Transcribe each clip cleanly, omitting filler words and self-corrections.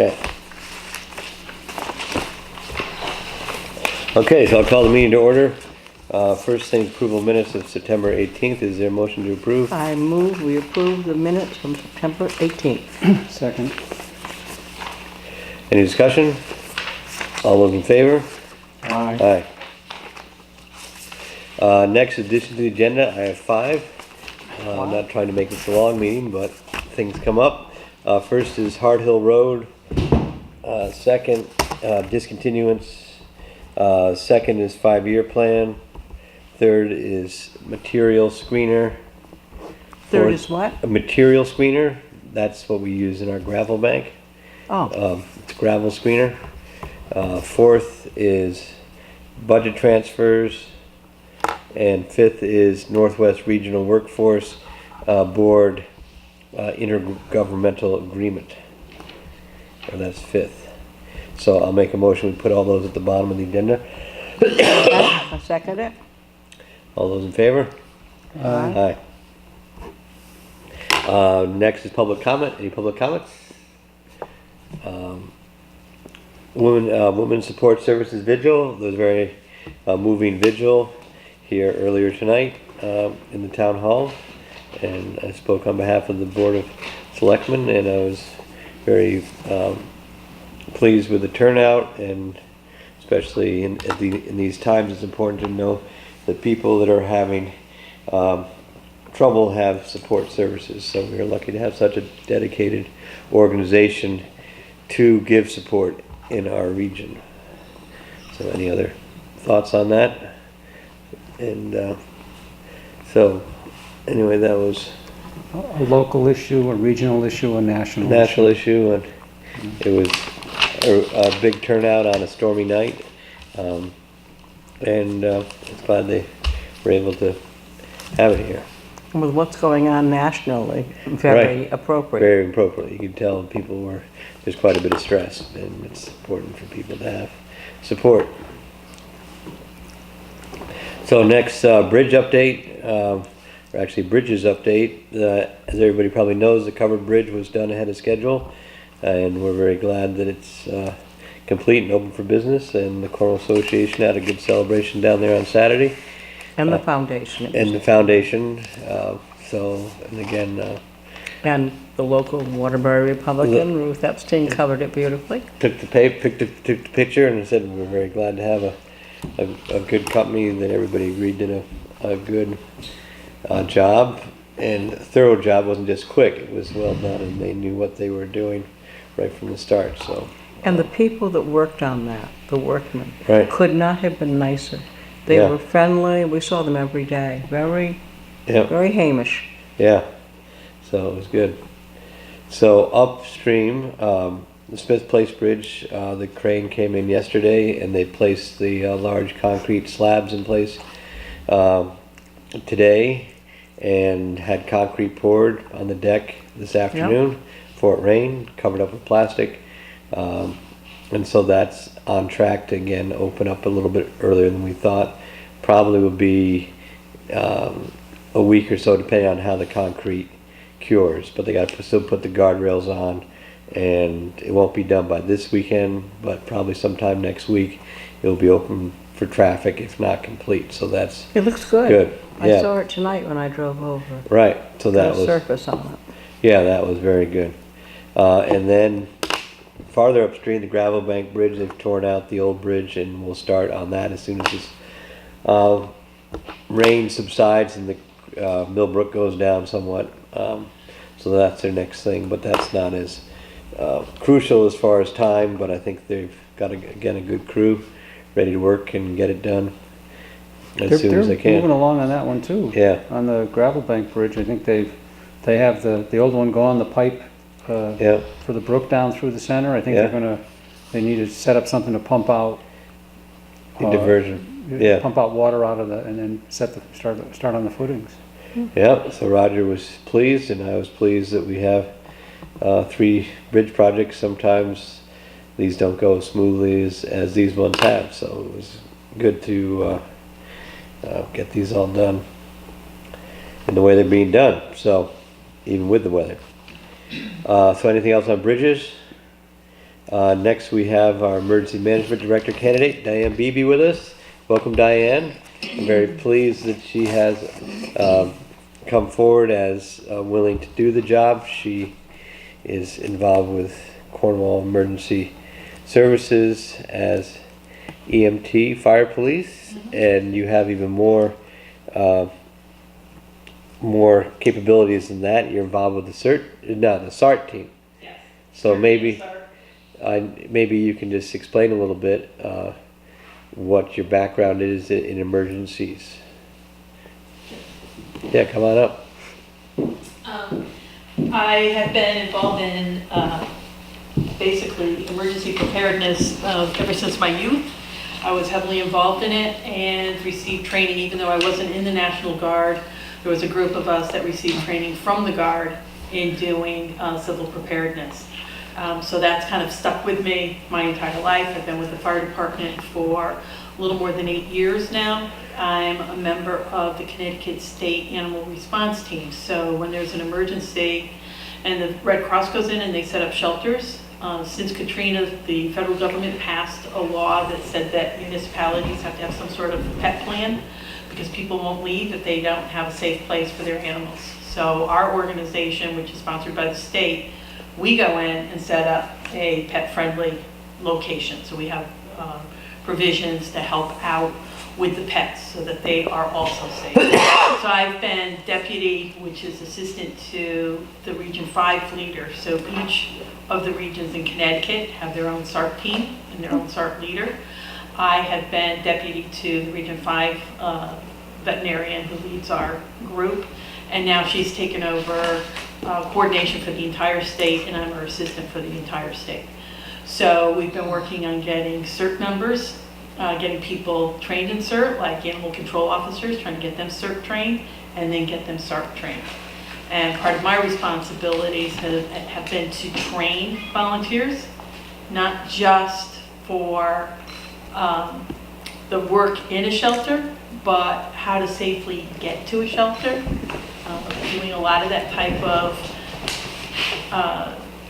Okay. Okay, so I'll call the meeting to order. First thing, approval minutes of September 18th. Is there a motion to approve? I move we approve the minutes from September 18th. Second. Any discussion? All those in favor? Aye. Aye. Next addition to the agenda, I have 5. I'm not trying to make this a long meeting, but things come up. First is Hard Hill Road. Second, discontinuance. Second is 5-year plan. Third is material screener. Third is what? A material screener. That's what we use in our gravel bank. Oh, It's a gravel screener. Fourth is budget transfers. And fifth is Northwest Regional Workforce Board intergovernmental agreement. And that's fifth. So I'll make a motion, we put all those at the bottom of the agenda. I second it. All those in favor? Aye. Aye. Next is public comment. Any public comments? Women Support Services Vigil. There was a very moving vigil here earlier tonight in the town hall, and I spoke on behalf of the Board of Selectmen, and I was very pleased with the turnout, and especially in these times, it's important to know that people that are having trouble have support services. So we are lucky to have such a dedicated organization to give support in our region. So any other thoughts on that? And so anyway, that was A local issue, a regional issue, a national issue, and it was a big turnout on a stormy night, and it's glad they were able to have it here. With what's going on nationally, very Right. appropriate. Very appropriate. You can tell there's quite a bit of stress, and it's important for people to have support. So next, bridge update, or actually bridges update. As everybody probably knows, the covered bridge was done ahead of schedule, and we're very glad that it's complete and open for business, and the Cornwall Association had a good celebration down there on Saturday. And the foundation. And the foundation, and again, And the local Waterbury Republican, Ruth Epstein, covered it beautifully. took the picture and said we're very glad to have a good company that everybody agreed did a good job, and a thorough job. Wasn't just quick, it was well done, and they knew what they were doing right from the start. So And the people that worked on that, the workmen, Right. could not have been nicer. They Yeah. were friendly. We saw them every day. Very, yeah, very Hamish. yeah, so it was good. So upstream, the Smith Place Bridge, the crane came in yesterday, and they placed the large concrete slabs in place today, and had concrete poured on the deck this afternoon before it rained, covered up with plastic, and so that's on track to again open up a little bit earlier than we thought. Probably will be a week or so, depending on how the concrete cures, but they got to still put the guardrails on, and it won't be done by this weekend, but probably sometime next week it'll be open for traffic, if not complete. So that's It looks good. good. I Yeah, saw it tonight when I drove over. right. So that Got a was surface on it. yeah, that was very good. And then farther upstream, the gravel bank bridge, they've torn out the old bridge, and we'll start on that as soon as this rain subsides and the Millbrook goes down somewhat. So that's their next thing, but that's not as crucial as far as time, but I think they've got, again, a good crew ready to work and get it done as soon as they They're moving can. along on that one too. Yeah, On the gravel bank bridge, I think they have the old one gone, the pipe yeah, for the brook down through the center. I think Yeah. they need to set up something to pump out. the diversion. Yeah. Pump out water out of and then start on the footings. Yeah, so Roger was pleased, and I was pleased that we have 3 bridge projects. Sometimes these don't go as smoothly as these ones have, so it was good to get these all done in the way they're being done, so even with the weather. So anything else on bridges? Next, we have our Emergency Management Director candidate, Diane Beebe, with us. Welcome, Diane. I'm very pleased that she has come forward as willing to do the job. She is involved with Cornwall Emergency Services as EMT, fire police, and you have even more capabilities than that. You're involved with the SART team. Yes. So maybe you can just explain a little bit what your background is in emergencies. Yeah, come on up. I have been involved in basically emergency preparedness ever since my youth. I was heavily involved in it and received training, even though I wasn't in the National Guard. There was a group of us that received training from the Guard in doing civil preparedness. So that's kind of stuck with me my entire life. I've been with the fire department for a little more than 8 years now. I'm a member of the Connecticut State Animal Response Team. So when there's an emergency and the Red Cross goes in and they set up shelters, since Katrina, the federal government passed a law that said that municipalities have to have some sort of pet plan because people won't leave if they don't have a safe place for their animals. So our organization, which is sponsored by the state, we go in and set up a pet-friendly location. So we have provisions to help out with the pets so that they are also safe. So I've been deputy, which is assistant to the Region 5 leader. So each of the regions in Connecticut have their own SART team and their own SART leader. I have been deputy to the Region 5 veterinarian who leads our group, and now she's taken over coordination for the entire state, and I'm her assistant for the entire state. So we've been working on getting CERT members, getting people trained in CERT, like animal control officers, trying to get them CERT trained, and then get them SART trained. And part of my responsibilities have been to train volunteers, not just for the work in a shelter, but how to safely get to a shelter. Doing a lot of that type of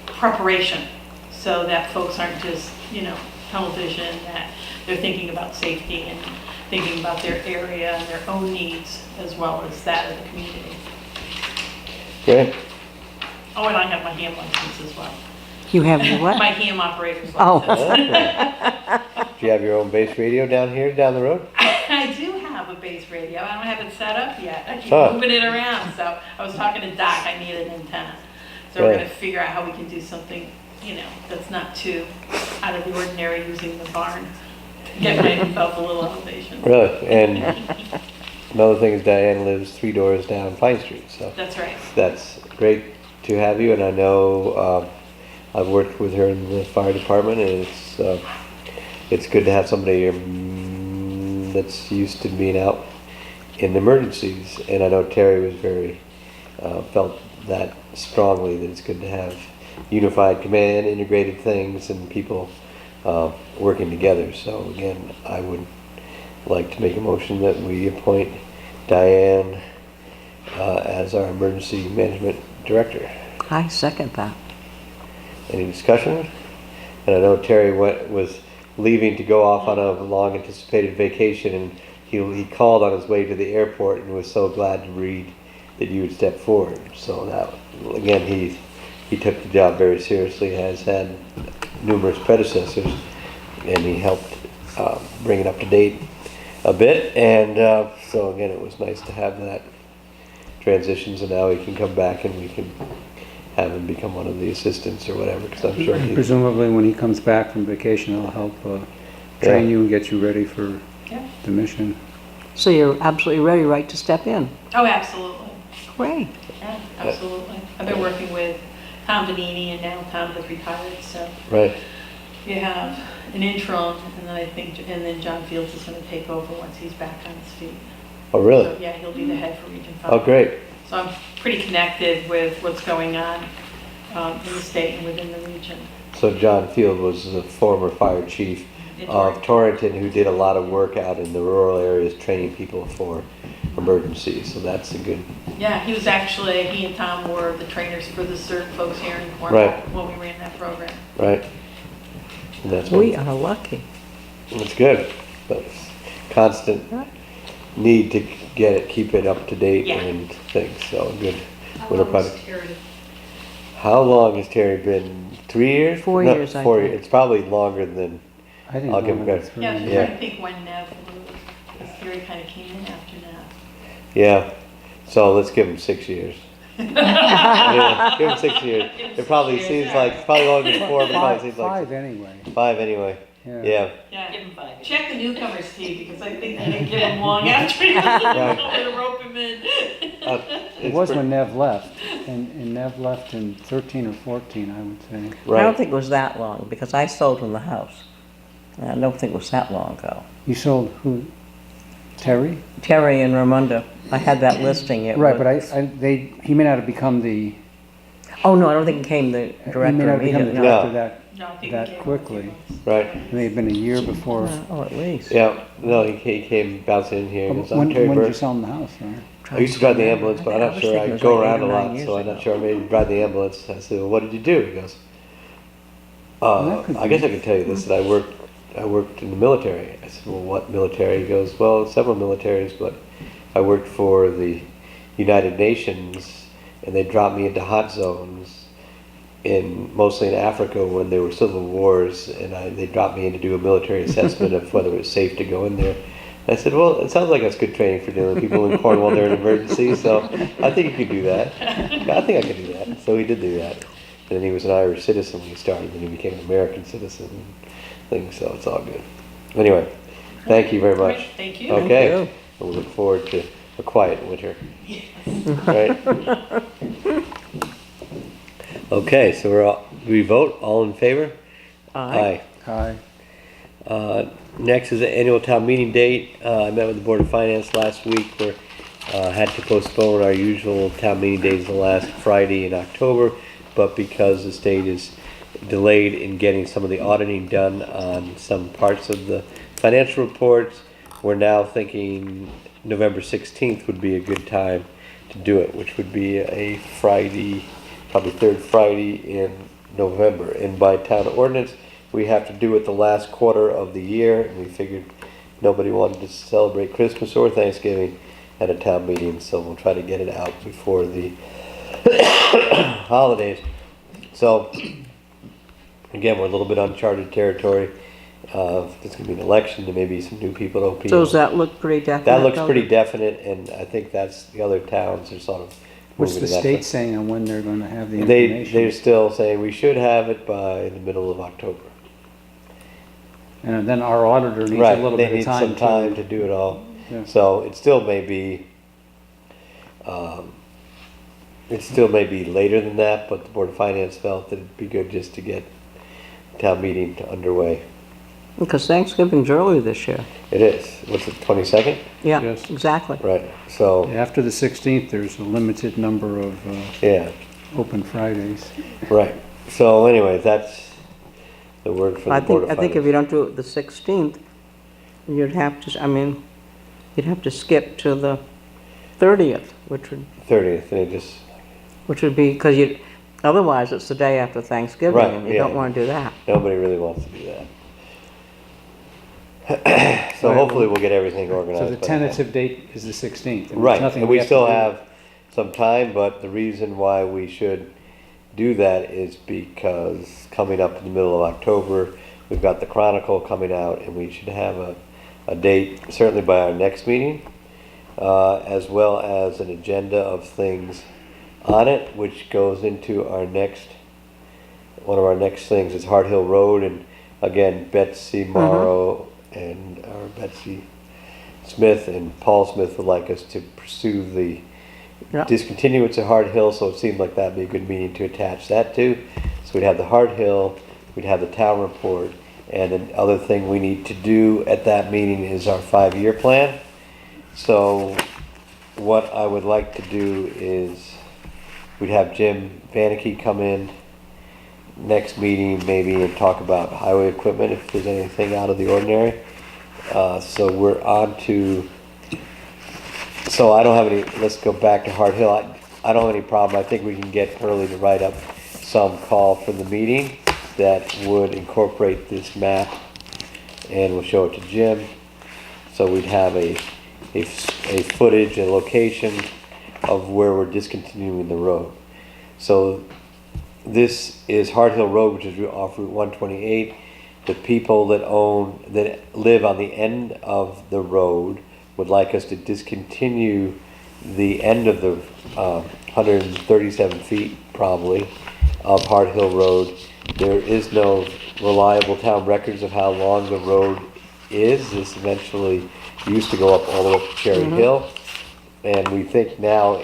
preparation so that folks aren't just, television, that they're thinking about safety and thinking about their area and their own needs as well as that of the community. Great. Oh, and I have my ham license as well. You have your what? My ham operator's Oh. license. Do you have your own base radio down the road? I do have a base radio. I don't have it set up yet. I keep Huh. moving it around. So I was talking to Doc, I need an antenna. So Right. we're gonna figure out how we can do something, that's not too out of the ordinary using the barn. Get myself a little elevation. Really? And another thing is Diane lives 3 doors down Pine Street, so That's right. that's great to have you. And I know I've worked with her in the fire department, and it's good to have somebody that's used to being out in emergencies. And I know Terry was very felt that strongly, that it's good to have unified command, integrated things, and people working together. So again, I would like to make a motion that we appoint Diane as our emergency management director. I second that. Any discussion? And I know Terry was leaving to go off on a long anticipated vacation, and he called on his way to the airport and was so glad to read that you would step forward. So that, again, he took the job very seriously, has had numerous predecessors, and he helped bring it up to date a bit. And so again, it was nice to have that transition. So now he can come back and we can have him become one of the assistants or whatever, because I'm sure And presumably when he comes back from vacation, he'll help train you and get you ready for Yeah. the mission. So you're absolutely ready, right, to step in? Oh, absolutely. Great. Yeah, absolutely. I've been working with Tom Benini, and now Tom has retired, so Right. you have an interim, and then John Fields is gonna take over once he's back on his feet. Oh, really? So, yeah, he'll be the head for Region 5. Oh, great. So I'm pretty connected with what's going on in the state and within the region. So John Field was the former fire chief in of Torrington, who did a lot of work out in the rural areas training people for emergencies. So that's a good. Yeah, he and Tom were the trainers for the CERT folks here in Cornwall Right. when we ran that program. Right. And that's We what, are lucky. it's good, but it's constant need to get it, keep it up to date Yeah. and things, so good. How Winter long was project. Terry? How long has Terry been? 3 years? 4 No, years, I 4 think. years. It's probably longer than, I think I'll give him longer than credit. 3 Yeah, I was years. Yeah. trying to think when Nev moved, because Terry kind of came in after that. yeah. So let's give him 6 years. Yeah, give him 6 years. It probably Give him 6 seems years, like, it's probably longer than 4, but it probably Five, seems like five anyway. 5 anyway. Yeah. Yeah. Yeah, give him 5. Check the newcomers, Steve, because I think they didn't give him long after he was Right. to rope him in. It It's was pre- when Nev left, and Nev left in 13 or 14, I would say. I don't Right. think it was that long, because I sold him the house. I don't think it was that long ago. You sold who? Terry? Terry and Ramunda, I had that listing. It Right, was- but he may not have become the, Oh, no, I don't think he came the he may director not have become the immediately. No. director No, I think we that gave him quickly. 2 months. Right. It may have been a year before. Oh, at least. Yeah. No, he came bouncing in here. He goes, I'm When Terry did you Burke. sell him the house, right? I used to drive the ambulance, but I'm I not was sure. thinking I it was go like around 8 a or 9 lot, years so I'm not ago. sure. I maybe drive the ambulance. I said, well, what did you do? He goes, That could I guess be. I can tell you this, that I worked in the military. I said, well, what military? He goes, well, several militaries, but I worked for the United Nations, and they dropped me into hot zones mostly in Africa when there were civil wars, and they dropped me in to do a military assessment of whether it was safe to go in there. I said, well, it sounds like that's good training for dealing with people in Cornwall during an emergency, so I think you could do that. I think I could do that. So he did do that. And then he was an Irish citizen when he started, and he became an American citizen and things, so it's all good. Anyway, thank you very much. Great, thank you. Okay. you. And we look forward to a quiet winter. Right? Okay, so we vote, all in favor? Aye. Hi. Next is the annual town meeting date. I met with the Board of Finance last week. We had to postpone our usual town meeting days the last Friday in October, but because the state is delayed in getting some of the auditing done on some parts of the financial reports, we're now thinking November 16th would be a good time to do it, which would be a Friday, probably third Friday in November. And by town ordinance, we have to do it the last quarter of the year, and we figured nobody wanted to celebrate Christmas or Thanksgiving at a town meeting, so we'll try to get it out before the holidays. So, again, we're a little bit uncharted territory. There's going to be an election, there may be some new people at OP. So does that look pretty definite? That looks though? pretty definite, and I think that's, the other towns are sort of What's moving the in that state saying on when they're going to have the They're information? still saying we should have it by the middle of October. And then our auditor needs a Right, little they bit of need time some time to. to do it all. Yeah. So it still may be, later than that, but the Board of Finance felt that it'd be good just to get town meeting underway. Because Thanksgiving's early this year. It is, what's it, 22nd? Yeah, Yes. exactly. Right, so, After the 16th, there's a limited number of yeah, open Fridays. right. So anyway, that's the word for I the Board think, of I think if Finance. you don't do it the 16th, you'd have to, you'd have to skip to the 30th, which 30th, and it just, would be, because otherwise it's the day after Thanksgiving, Right, and you yeah. don't want to do that. nobody really wants to do that. So Right, hopefully we'll get everything So organized. the by then. tentative date is the 16th. and there's Right, nothing and we have to still do. have some time, but the reason why we should do that is because coming up in the middle of October, we've got the Chronicle coming out, and we should have a date, certainly by our next meeting, as well as an agenda of things on it, which goes into one of our next things is Hart Hill Road, and again, Betsy Morrow and or Betsy Smith and Paul Smith would like us to pursue the Yeah. discontinuance of Hart Hill, so it seemed like that'd be a good meeting to attach that to. So we'd have the Hart Hill, we'd have the town report, and the other thing we need to do at that meeting is our 5-year plan. So what I would like to do is we'd have Jim Vannicky come in next meeting maybe and talk about highway equipment if there's anything out of the ordinary. So we're on to, so I don't have any, let's go back to Hart Hill. I don't have any problem. I think we can get Hurley to write up some call for the meeting. that would incorporate this map, and we'll show it to Jim. So we'd have a footage, a location of where we're discontinuing the road. So this is Hart Hill Road, which is off Route 128. The people that live on the end of the road would like us to discontinue the end of the 137 feet probably of Hart Hill Road. There is no reliable town records of how long the road is. This eventually used to go up all the way up to Cherry Hill, and we think now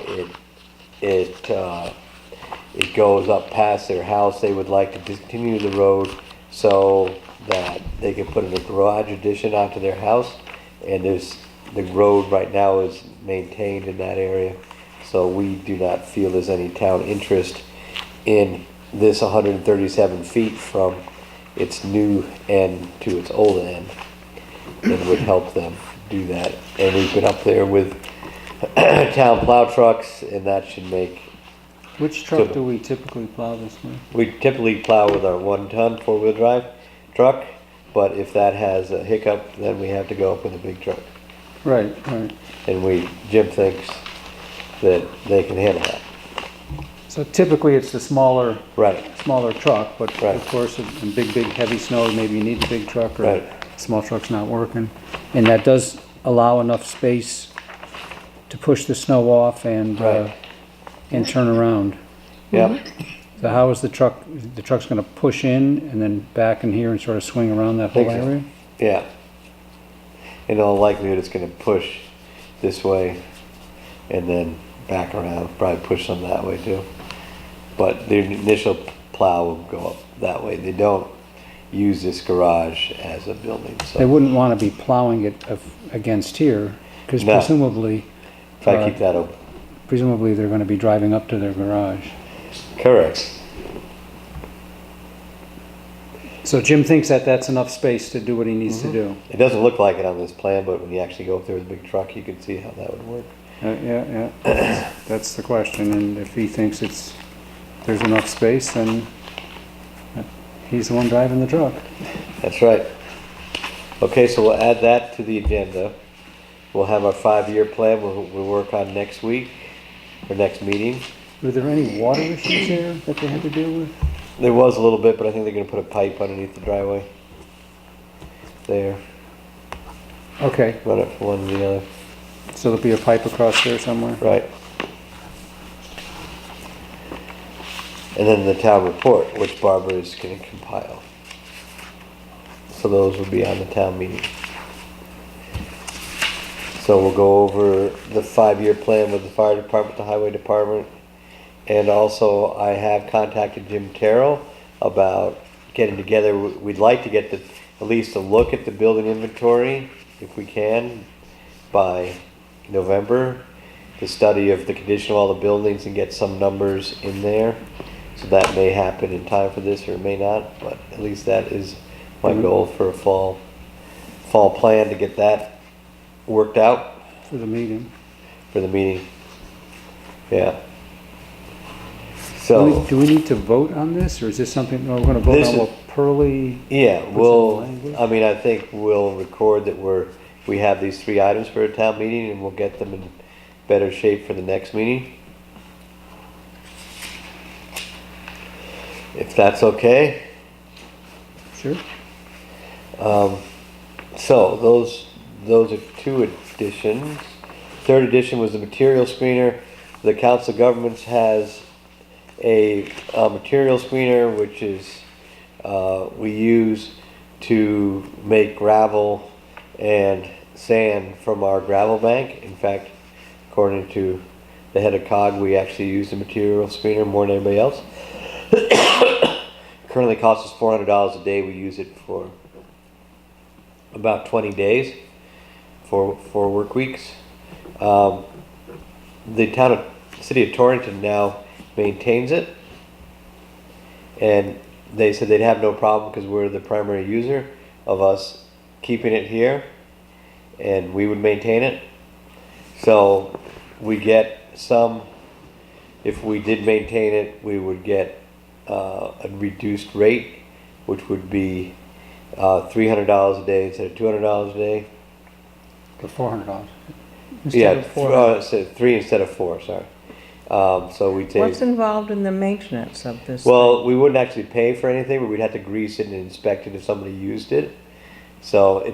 it goes up past their house. They would like to discontinue the road so that they can put in a garage addition onto their house, and the road right now is maintained in that area, so we do not feel there's any town interest in this 137 feet from its new end to its old end, and would help them do that. And we've been up there with town plow trucks, and that should make. Which truck do we typically plow this with? We typically plow with our 1-ton 4-wheel drive truck, but if that has a hiccup, then we have to go up with a big truck. Right. And Jim thinks that they can handle that. So typically it's the smaller Right. truck, but Right. of course in big heavy snow, maybe you need a big truck, or Right. small truck's not working. And that does allow enough space to push the snow off and turn around. Yeah. So how is the truck's gonna push in and then back in here and sort of swing around that whole Think so. area? Yeah. In all likelihood, it's gonna push this way and then back around, probably push some that way too. But the initial plow will go up that way. They don't use this garage as a building, They so wouldn't wanna be plowing it against here, cause No. presumably try to keep that open. they're gonna be driving up to their garage. Correct. So Jim thinks that that's enough space to do what he needs to do. It doesn't look like it on this plan, but when you actually go up there with a big truck, you can see how that would work. Yeah, that's the question, and if he thinks there's enough space, then he's the one driving the truck. That's right. Okay, so we'll add that to the agenda. We'll have our 5-year plan we'll work on next week, or next meeting. Were there any water issues there that they had to deal with? There was a little bit, but I think they're gonna put a pipe underneath the driveway. There, Okay, run it from one to the other, so there'll be a pipe across there somewhere? right? And then the town report, which Barbara is gonna compile. So those will be on the town meeting. So we'll go over the 5-year plan with the fire department, the highway department. And also I have contacted Jim Terrell about getting together. We'd like to get at least a look at the building inventory, if we can, by November. The study of the condition of all the buildings and get some numbers in there. So that may happen in time for this or it may not, but at least that is my goal for a fall plan, to get that worked out For the meeting. for the meeting. Yeah. So, Do we need to vote on this, or is this something, we're gonna vote This on is- what Pearlie? yeah, Put we'll, some language? I mean, I think we'll record that we have these 3 items for a town meeting, and we'll get them in better shape for the next meeting. If that's okay. Sure. So those are 2 additions. 3rd edition was the material screener. The Council of Governments has a material screener, which is we use to make gravel and sand from our gravel bank. In fact, according to the head of COG, we actually use the material screener more than anybody else. Currently costs us $400 a day. We use it for about 20 days, for 4 work weeks. The city of Torrington now maintains it, and they said they'd have no problem because we're the primary user of us keeping it here, and we would maintain it. So we get some, if we did maintain it, we would get a reduced rate which would be $300 a day instead of $200 a day. For $400. Yeah, Instead of 400. so 3 instead of 4, sorry. So we take. What's involved in the maintenance of this? Well, we wouldn't actually pay for anything, but we'd have to grease it and inspect it if somebody used it. So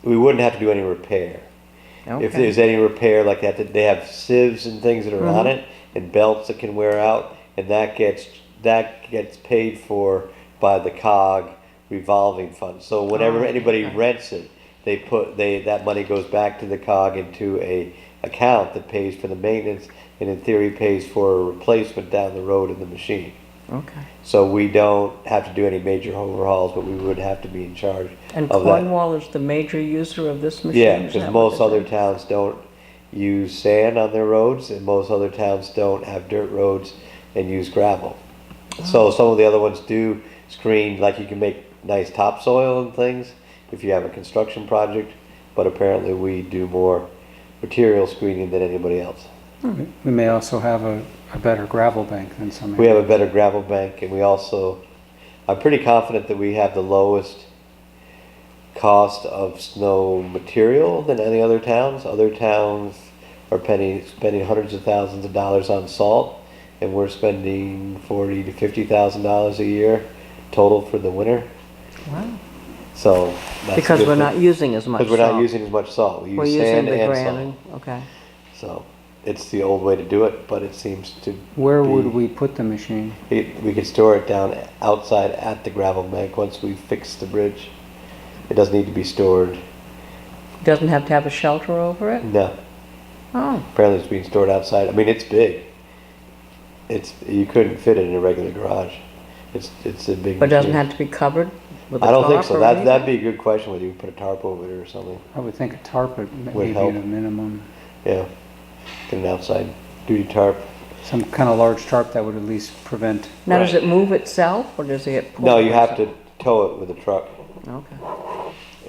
we wouldn't have to do any repair. thing? If Okay. there's any repair like that, they have sieves and things that are on Mhm. it and belts that can wear out, and that gets paid for by the COG revolving fund. So whenever Oh, anybody okay. rents it, that money goes back to the COG into a account that pays for the maintenance and in theory pays for a replacement down the road in the machine. Okay. So we don't have to do any major overhauls, but we would have to be in charge And of that. Cornwall is the major user of this machine? Yeah, Is because that most what other it is? towns don't use sand on their roads, and most other towns don't have dirt roads and use gravel. So some of the other ones do screen, like you can make nice topsoil and things if you have a construction project, but apparently we do more material screening than anybody else. We may also have a better gravel bank than some. We have a better gravel bank, and I'm pretty confident that we have the lowest cost of snow material than any other towns. Other towns are spending hundreds of thousands of dollars on salt, and we're spending $40,000 to $50,000 a year total for the winter. Wow. So that's Because we're not using as much salt. because we're not using as much salt. We We're use using sand the and granite, okay. salt. So it's the old way to do it, but it seems to. Where be- would we put the machine? We could store it down outside at the gravel bank once we fix the bridge. It doesn't need to be stored. Doesn't have to have a shelter over it? No, Oh, apparently it's being stored outside. I mean, it's big. You couldn't fit it in a regular garage. It's a big. but it doesn't machine. have to be covered with a I don't think tarp so. or That'd anything? be a good question whether you put a tarp over it or something. I would think a tarp would Would maybe help. at a minimum. Yeah, get an outside duty tarp. Some kind of large tarp that would at least prevent. Now, does Right. it move itself, or does it get pulled? No, you have itself? to tow it with a truck, Okay.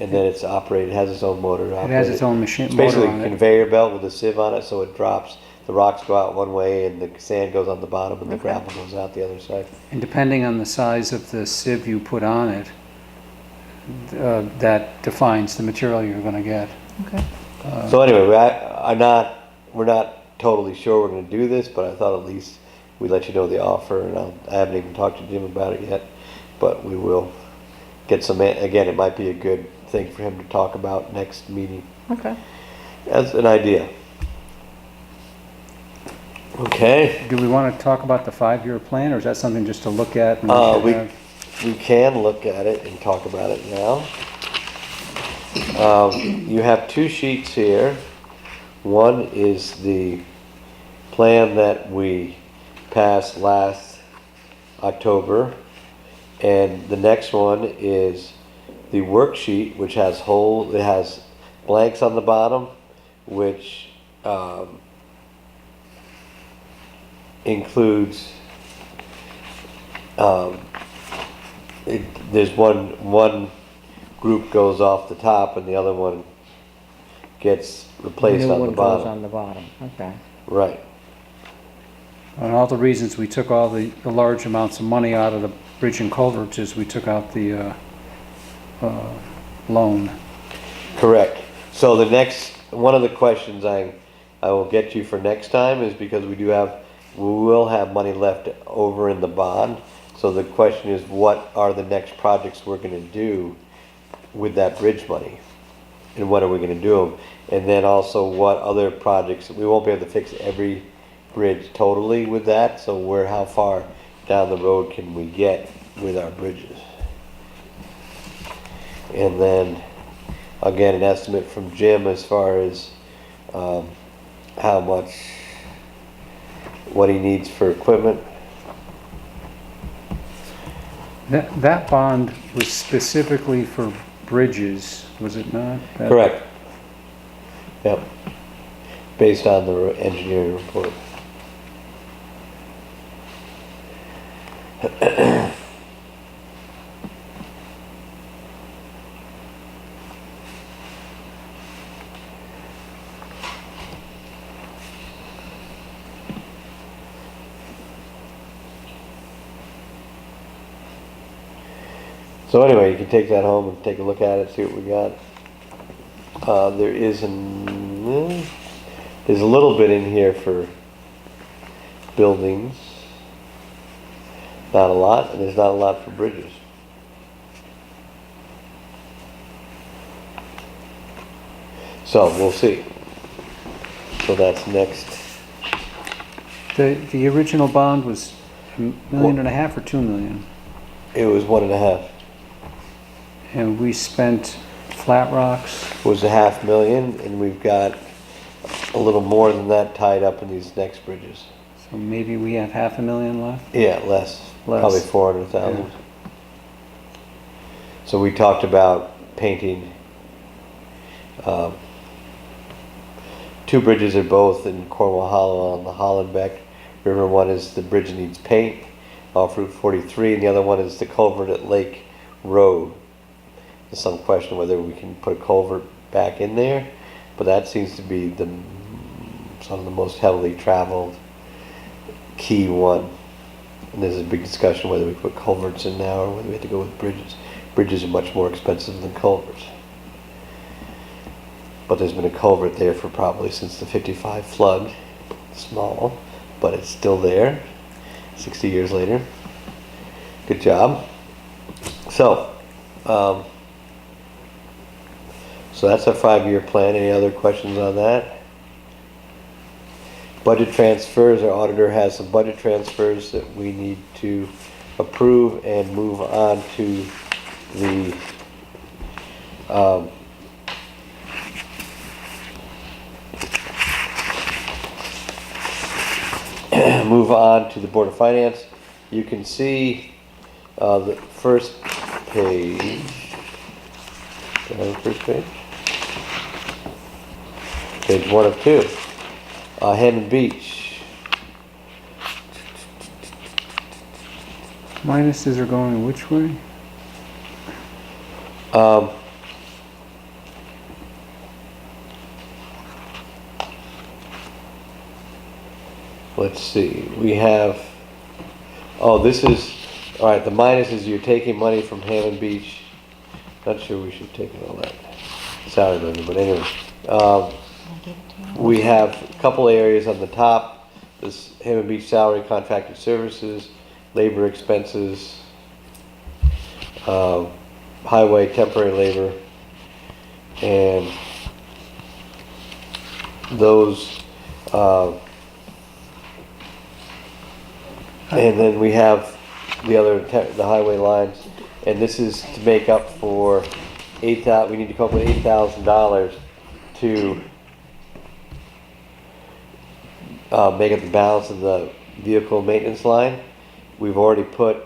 and then it's operated. It has its own motor. It has its own machine It's motor basically on a it. conveyor belt with a sieve on it, so it drops. The rocks go out one way, and the sand goes on the bottom, and the Okay. gravel goes out the other side. And depending on the size of the sieve you put on it, that defines the material you're going to get. Okay. So anyway, we're not totally sure we're going to do this, but I thought at least we'd let you know the offer, and I haven't even talked to Jim about it yet, but we will get some. Again, it might be a good thing for him to talk about next meeting Okay. as an idea. Okay. Do we want to talk about the 5-year plan, or is that something just to look at? And we should have- We can look at it and talk about it now. You have 2 sheets here. One is the plan that we passed last October, and the next one is the worksheet, which has it has blanks on the bottom, which includes there's one group goes off the top and the other one gets replaced New on the one goes bottom. on the bottom, okay. Right. And all the reasons we took all the large amounts of money out of the bridge and culverts is we took out the loan. Correct. So the next one of the questions I will get you for next time is because we will have money left over in the bond. So the question is, what are the next projects we're going to do with that bridge money? And when are we going to do them? And then also what other projects, we won't be able to fix every bridge totally with that. So how far down the road can we get with our bridges? And then again, an estimate from Jim as far as how much, what he needs for equipment. That bond was specifically for bridges, was it not? Correct. Yep. Based on the engineering report. So anyway, you can take that home and take a look at it, see what we got. There's a little bit in here for buildings. Not a lot, and there's not a lot for bridges. So we'll see. So that's next. The original bond was $1.5 million or $2 million, It was 1.5. and we spent flat rocks. Was a $500,000, and we've got a little more than that tied up in these next bridges. So maybe we have $500,000 left. Yeah, less. Less. Probably 400,000. Yeah. So we talked about painting. Two bridges are both in Cornwall Hollow on the Hollenbeck River. One is the bridge needs paint off Route 43, and the other one is the culvert at Lake Road. There's some question whether we can put a culvert back in there, but that seems to be some of the most heavily traveled key one. And there's a big discussion whether we put culverts in now or whether we have to go with bridges. Bridges are much more expensive than culverts. But there's been a culvert there for probably since the 55 flood. Small, but it's still there 60 years later. Good job. So that's our 5-year plan. Any other questions on that? Budget transfers. Our auditor has some budget transfers that we need to approve and move on to the move on to the Board of Finance. You can see the first page. Do I have the first page? Page 1 of 2. Hammond Beach. Minuses are going which way? Let's see. We have. Oh, this is. All right. The minus is you're taking money from Hammond Beach. Not sure we should take all that salary money, but anyway. We have a couple areas on the top. This Hammond Beach salary, contracted services, labor expenses, highway temporary labor, and those. And then we have the highway lines, and this is to make up for $8,000. We need to come up with $8,000 to make up the balance of the vehicle maintenance line. We've already put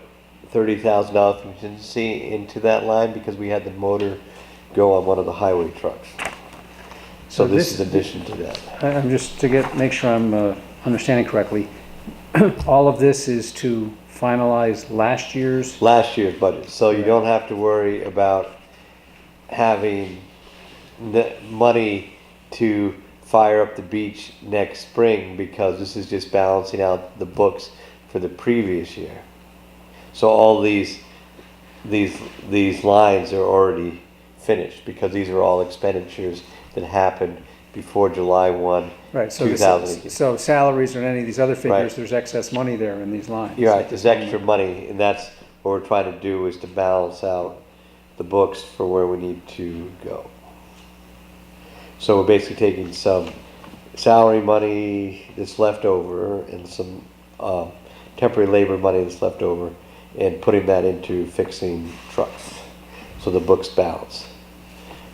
$30,000 contingency into that line because we had the motor go on one of the highway trucks. So this is addition to that. I'm just to make sure I'm understanding correctly. All of this is to finalize last year's Budget. So you don't have to worry about having money to fire up the beach next spring because this is just balancing out the books for the previous year. So all these lines are already finished because these are all expenditures that happened before July 1, right. So 2018. so salaries or any of these other figures, Right. There's excess money there in these lines. You're right, there's extra money, and that's what we're trying to do is to balance out the books for where we need to go. So we're basically taking some salary money that's left over and some temporary labor money that's left over and putting that into fixing trucks. So the books balance.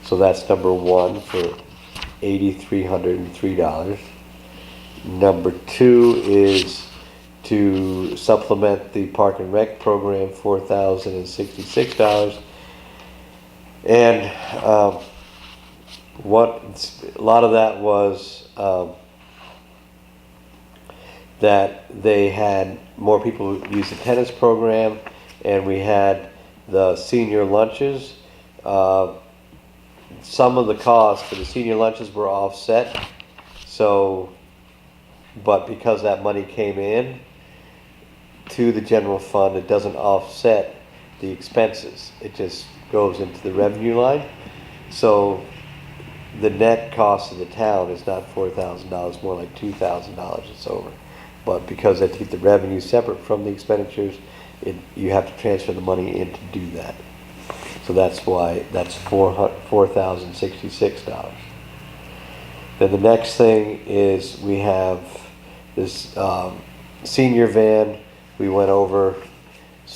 So that's number 1 for $8,303. Number 2 is to supplement the Park and Rec program, $4,066. And a lot of that was that they had more people use the tennis program, and we had the senior lunches. Some of the costs for the senior lunches were offset, but because that money came in to the general fund, it doesn't offset the expenses. It just goes into the revenue line. So the net cost of the town is not $4,000, more like $2,000 it's over. But because I keep the revenue separate from the expenditures, you have to transfer the money in to do that. So that's why that's $4,066. Then the next thing is we have this senior van. We went over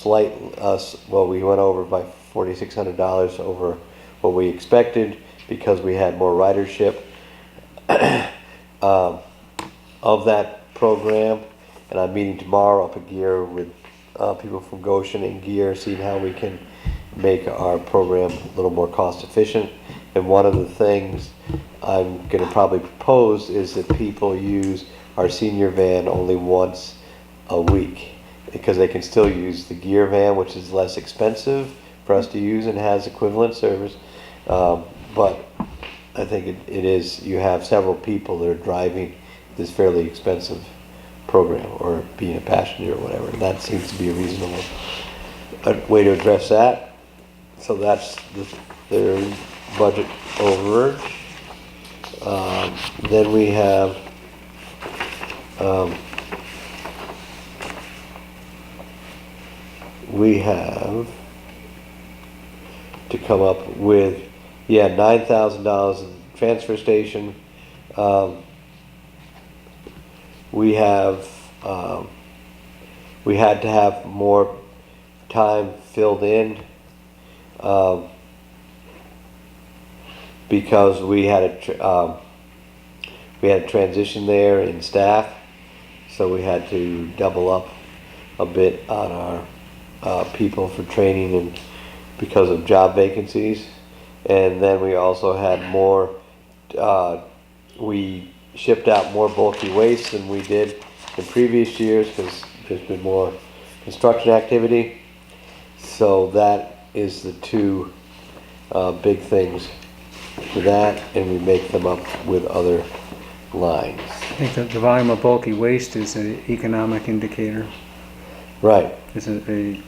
we went over by $4,600 over what we expected because we had more ridership of that program. And I'm meeting tomorrow up at Gear with people from Goshen and Gear, seeing how we can make our program a little more cost efficient. And one of the things I'm going to probably propose is that people use our senior van only once a week, because they can still use the Gear van, which is less expensive for us to use and has equivalent service. But I think it is, you have several people that are driving this fairly expensive program or being a passenger or whatever. And that seems to be a reasonable way to address that. So that's their budget overage. Then we have to come up with, $9,000 in the transfer station. We had to have more time filled in because we had a transition there in staff, so we had to double up a bit on our people for training and because of job vacancies. And then we also had more, we shipped out more bulky waste than we did in previous years because there's been more construction activity. So that is the two big things for that, and we make them up with other lines. I think that the volume of bulky waste is an economic indicator. Right. It's a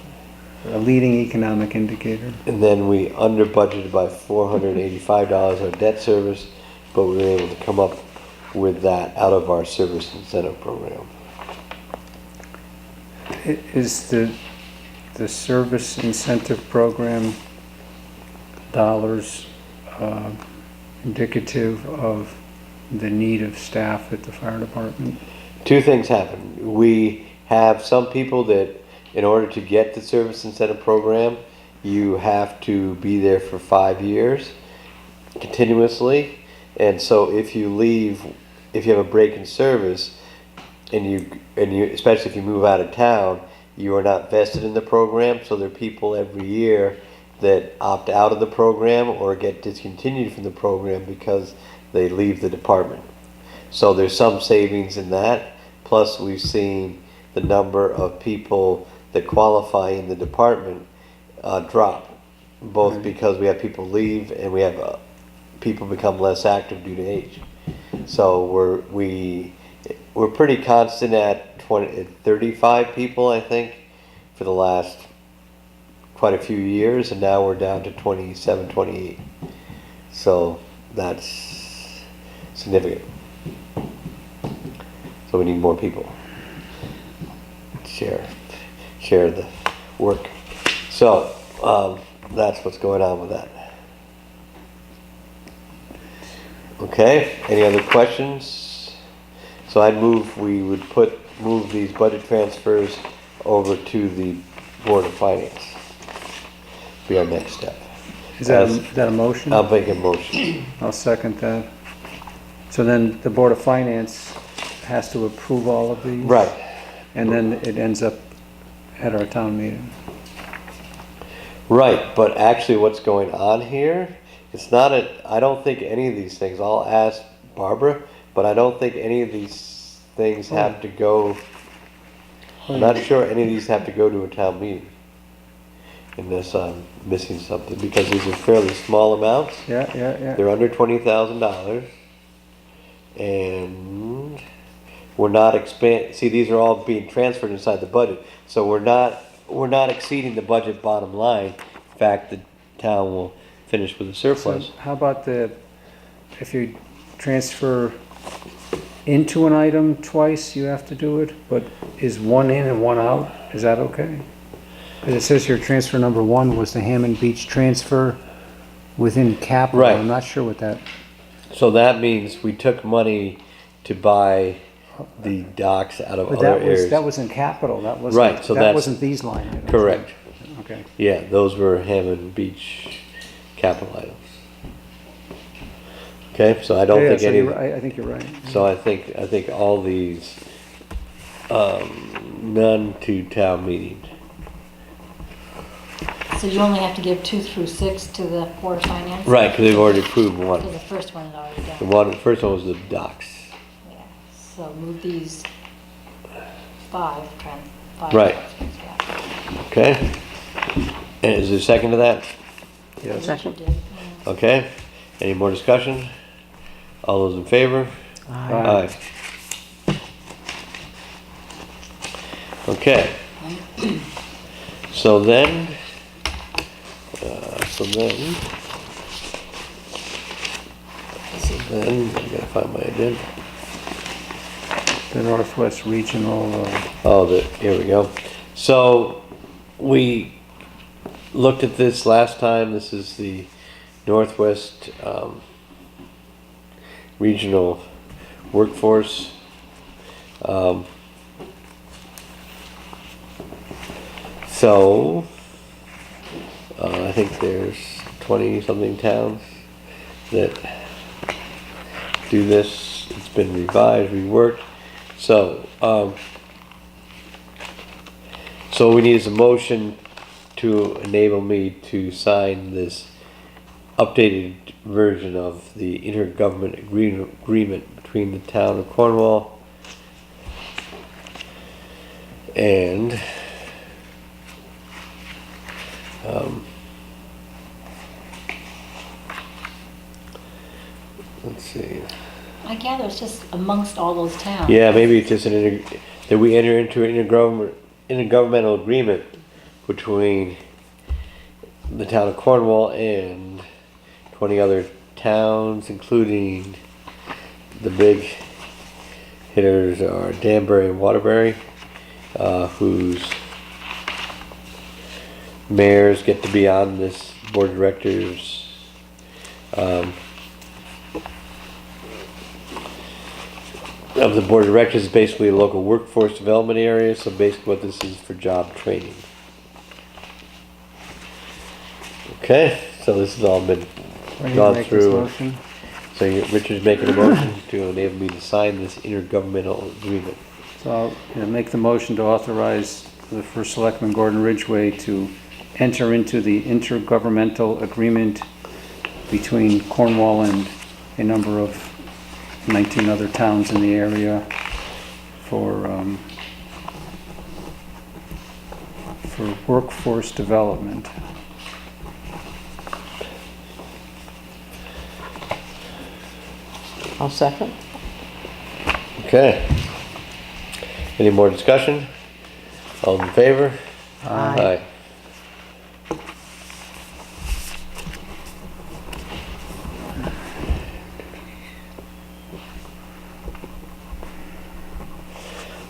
leading economic indicator. And then we under budgeted by $485 on debt service, but we were able to come up with that out of our service incentive program. Is the service incentive program dollars indicative of the need of staff at the fire department? Two things happen. We have some people that, in order to get the service incentive program, you have to be there for 5 years continuously. And so if you leave, if you have a break in service, and you especially if you move out of town, you are not vested in the program. So there are people every year that opt out of the program or get discontinued from the program because they leave the department. So there's some savings in that. Plus we've seen the number of people that qualify in the department drop, both because we have people leave and we have people become less active due to age. So we're pretty constant at 35 people, I think, for the last quite a few years, and now we're down to 27, 28. So that's significant. So we need more people. Share the work. So that's what's going on with that. Okay, any other questions? So I'd move we would move these budget transfers over to the Board of Finance. Be our next step. Is that a motion? I'll make a motion. I'll second that. So then the Board of Finance has to approve all of these? Right. And then it ends up at our town meeting. Right, but actually what's going on here, it's not I don't think any of these things, I'll ask Barbara, but I don't think any of these things have to go, I'm not sure any of these have to go to a town meeting. Unless I'm missing something, because these are fairly small amounts. Yeah. They're under $20,000. And we're not see, these are all being transferred inside the budget. So we're not we're not exceeding the budget bottom line. In fact, the town will finish with a So surplus. how about if you transfer into an item twice, you have to do it, but is one in and one out? Is that okay? 'Cause it says here transfer number 1 was the Hammond Beach transfer within capital. Right. I'm not sure what that, So that means we took money to buy the docks out of but other that areas. was in capital, that wasn't. Right, so that that's- wasn't these line items. Correct. Okay. Yeah, those were Hammond Beach capital items. Okay, so I don't Yeah, think so any, you're right, I think you're right. so I think all these, none to town meeting. So you only have to give 2 through 6 to the Board of Finance? Right, because they've already approved So one. the first one is already The done. first one was the docks. Yeah. So move these 5, five Right. transfers, yeah. Okay? And is there a second to that? Yes. Second. You did, yeah. Okay? Any more discussion? All those in favor? Aye. Okay. So then, I gotta find my agenda. The Northwest Regional, Here we go. So, we looked at this last time. This is the Northwest, Regional Workforce. So, I think there's 20-something towns that do this. It's been revised, reworked. So, so we need a motion to enable me to sign this updated version of the intergovernment agreement between the town of Cornwall and let's see. I gather it's just amongst all those towns. Yeah, maybe it's just that we enter into an intergovernmental agreement between the town of Cornwall and 20 other towns, including the big hitters are Danbury and Waterbury, whose mayors get to be on this board of directors. Of the board of directors is basically a local workforce development area, so basically what this is for job training. Okay, so this has all been I need to gone make this through. motion. So Richard's making a motion to enable me to sign this intergovernmental agreement. So I'll make the motion to authorize the first selectman, Gordon Ridgway, to enter into the intergovernmental agreement between Cornwall and a number of 19 other towns in the area for workforce development. I'll second. Okay. Any more discussion? All in favor? Aye.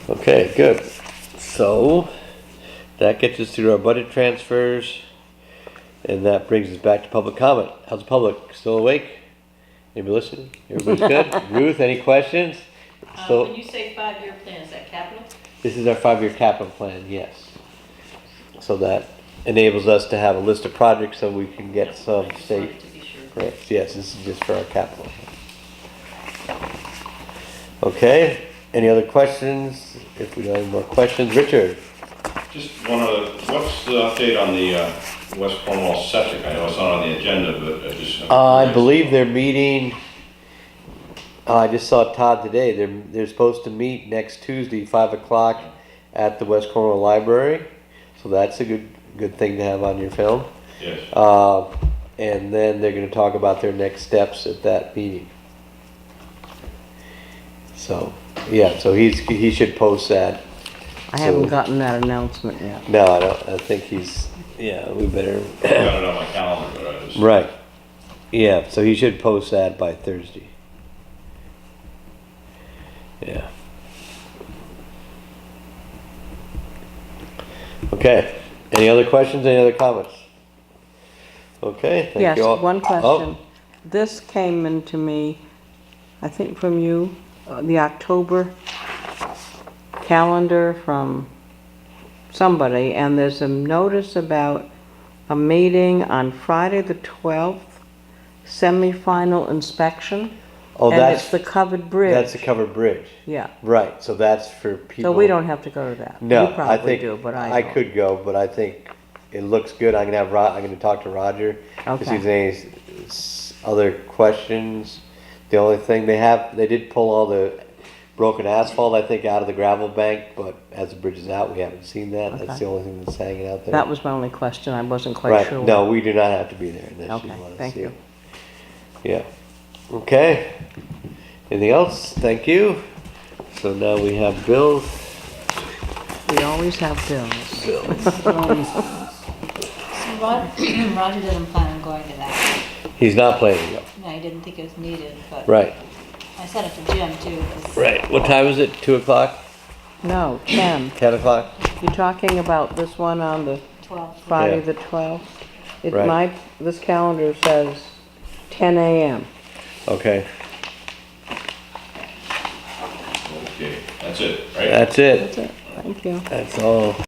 Okay, good. So, that gets us through our budget transfers, and that brings us back to public comment. How's the public? Still awake? Anybody listening? Everybody's good? Ruth, any questions? So, When you say 5-year plan, is that capital? this is our 5-year capital plan, yes. So that enables us to have a list of projects so we can get some I just state wanted to be sure. grants. Yes, this is just for our capital. Okay, any other questions? If we don't have more questions, Richard? Just one other, what's the update on the West Cornwall septic? I know it's not on the agenda, but I just. I believe they're meeting, I just saw Todd today, they're supposed to meet next Tuesday, 5 o'clock at the West Cornwall Library. So that's a good thing to have on your film. Yes. And then they're gonna talk about their next steps at that meeting. So, yeah, so he should post that I haven't gotten that announcement yet. No, I don't, I think he's, yeah, we better, I got it on my calendar, but I was. right. Yeah, so he should post that by Thursday. Yeah. Okay, any other questions, any other comments? Okay, thank Yes, you all. one Oh, question. This came into me, I think from you, the October calendar from somebody, and there's a notice about a meeting on Friday the 12th, semifinal inspection. Oh, And that's, it's the covered bridge. that's a covered bridge. Yeah, Right, so that's for so people. we don't have to go to that. No, You I probably think, do, but I don't. could go, but I think it looks good. I'm gonna have I'm gonna talk to Roger. To see if there's any other questions. The only thing they did pull all the broken asphalt, I think, out of the gravel bank, but as the bridge is out, we haven't seen that. That's Okay. the only thing that's hanging out there. That was my only question, I wasn't quite Right, sure. no, we do not have to be there unless Okay, you wanna thank see you. it. Yeah, okay. Anything else? Thank you. So now we have bills. We always have bills. So Roger doesn't plan on going to that. He's not planning to go. No, he didn't think it was needed, but Right, I sent it to Jim too. 'Cause right. What time is it? 2 o'clock? No, 10. 10 o'clock? You're talking about this one on the 12. Friday Yeah. the 12th? Right. This calendar says 10 a.m. Okay, Okay, that's it, right? that's it. That's it, thank you. That's all.